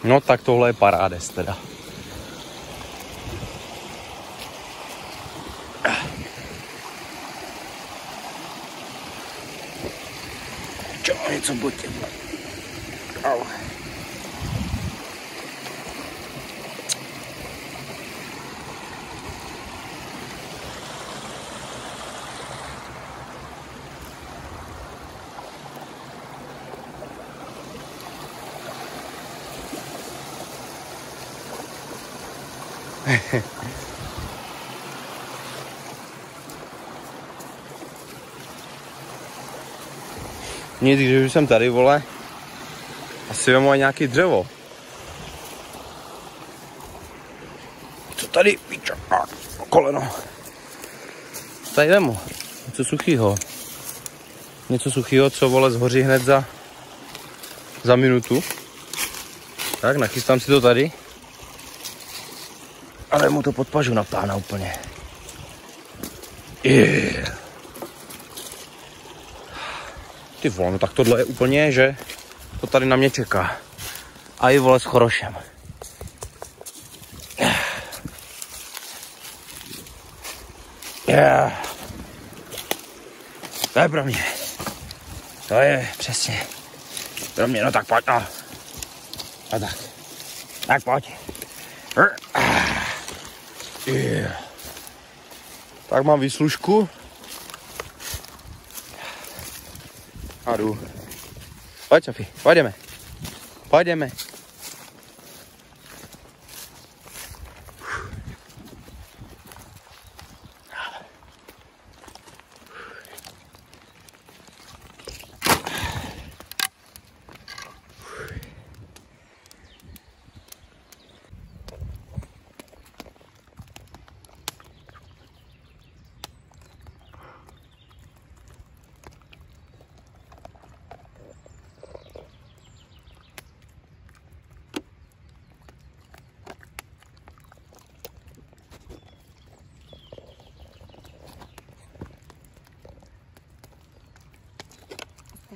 No tak tohle je parádes teda. Čo, něco botím. Au. Nic, když už jsem tady, vole, asi vemu aj nějaký dřevo. Co tady, píčo, koleno. Tady vemu, něco suchýho. Něco suchýho, co, vole, zhoří hned za minutu. Tak, nachystám si to tady. Ale mu to pod pažu na pána úplně. Yeah. Ty vole, no tak tohle je úplně, že to tady na mě čeká. A i vole s chorošem. Yeah. To je pro mě. To je přesně pro mě, no tak pojď, no. A tak. Tak pojď. Yeah. Tak mám výslužku. A jdu. Pojď, Sofie, pojdeme. Pojdeme.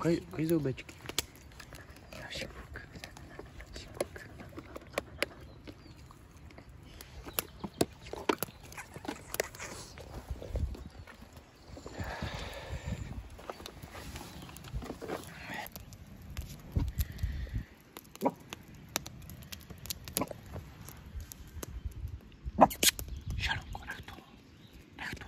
Koukej zoubečky. Šipuk. Šipuk. Šalonko, nech to. Nech to.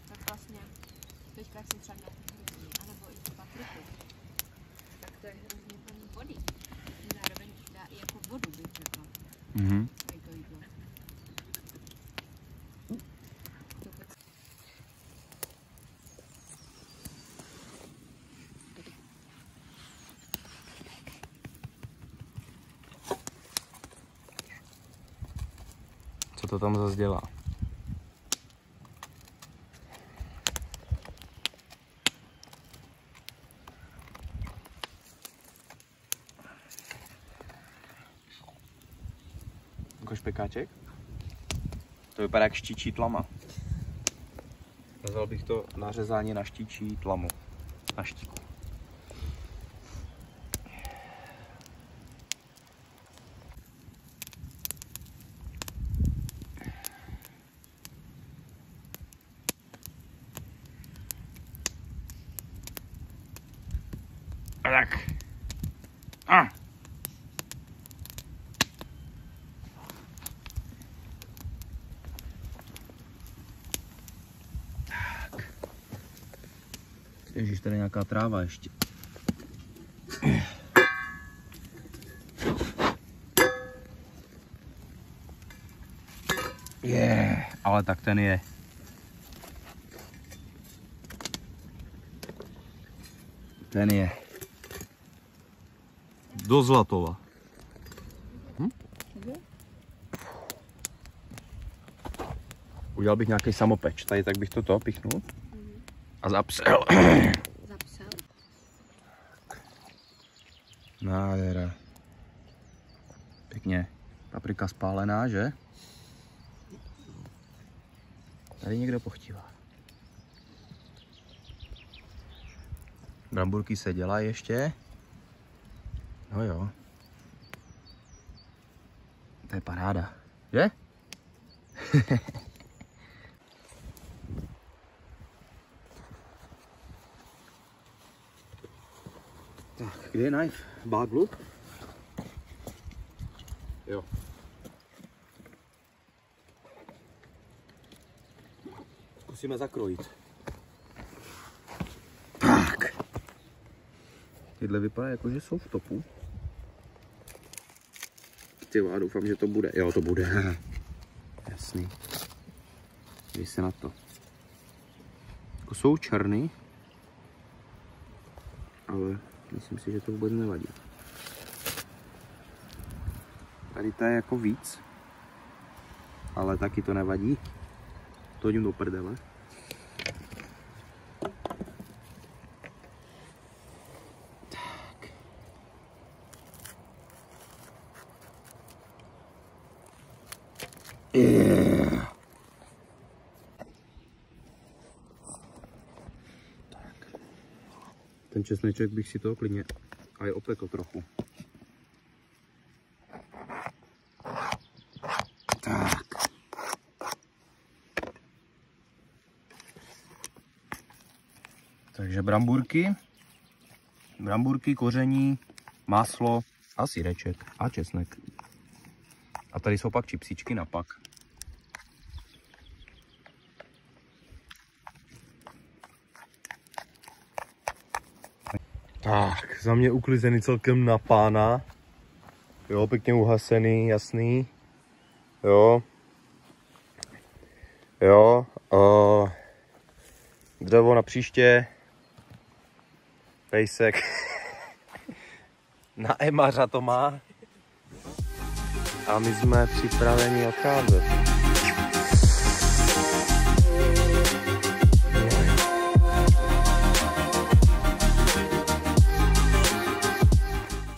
Tak vlastně, teďka jak jsem třeba na hrozně, anebo i třeba papriku, tak to je hrozně plný vody. Zároveň dá i jako vodu, bych řekla. Mhm. Tady to jídlo. Co to tam zase dělá? Jako špekáček? To vypadá jak štíčí tlama. Nazval bych to nařezání na štíčí tlamu. Na štíku. Tak. A. Tak. Ježíš, tady je nějaká tráva ještě. Ale tak ten je. Ten je. Do Zlatova. Udělal bych nějaký samopeč. Tady tak bych to pichnul. A zapsal. Zapsal. Nádhera. Pěkně. Paprika spálená, že? Tady někdo pochtívá. Bramburky se dělají ještě. No jo. To je paráda, že? Tak, kde je knife? Báglu? Jo. Zkusíme zakrojit. Tak. Tyhle vypadá jako, že jsou v topu. Tyjo, já doufám, že to bude. Jo, to bude. Jasný. Dej se na to. Jako jsou černý, ale myslím si, že to vůbec nevadí. Tady to je jako víc, ale taky to nevadí. To hodím do prdele. Tak. Tak. Ten česneček bych si to klidně aj opekl trochu. Tak. Takže bramburky, koření, máslo a sýreček a česnek. A tady jsou pak čipsičky na pak. Tak, za mě uklizený celkem na pána. Jo, pěkně uhasený, jasný. Jo. Jo. Dřevo na příště. Pejsek. Na Emařa to má. A my jsme připraveni odcházet.